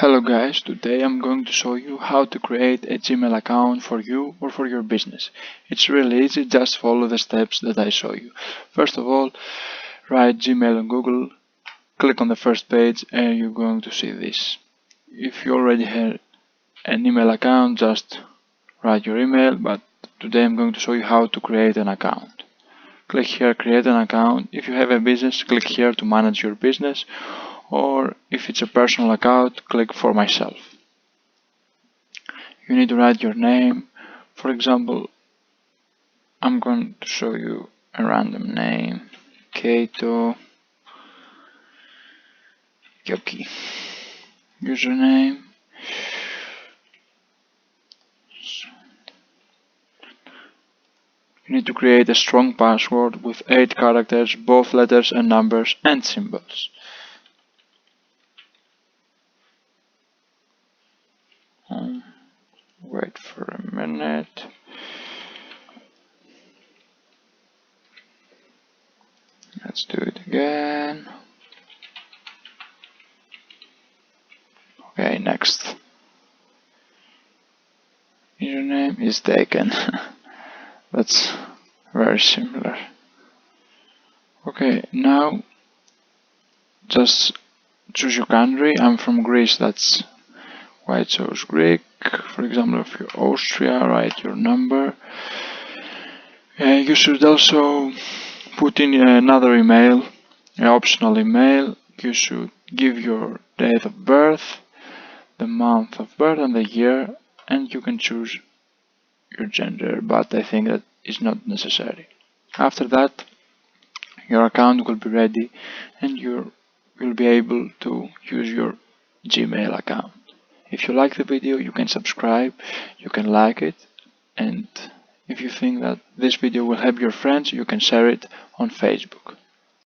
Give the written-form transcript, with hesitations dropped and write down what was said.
Hello guys, today I'm going to show you how to create a Gmail account for you or for your business. It's really easy, just follow the steps that I show you. First of all, write Gmail on Google, click on the first page and you're going to see this. If you already have an email account, just write your email, but today I'm going to show you how to create an account. Click here, create an account. If you have a business, click here to manage your business, or if it's a personal account, click for myself. You need to write your name. For example, I'm going to show you a random name, Kato Yoki. Username. You need to create a strong password with 8 characters, both letters and numbers and symbols. Wait for a minute. Let's do it again. Okay, next. Username is taken. That's very similar. Okay, now just choose your country. I'm from Greece, that's why I chose Greek. For example, if you're Austria, write your number. You should also put in another email, an optional email. You should give your date of birth, the month of birth and the year, and you can choose your gender, but I think that is not necessary. After that, your account will be ready and you will be able to use your Gmail account. If you like the video, you can subscribe, you can like it, and if you think that this video will help your friends, you can share it on Facebook.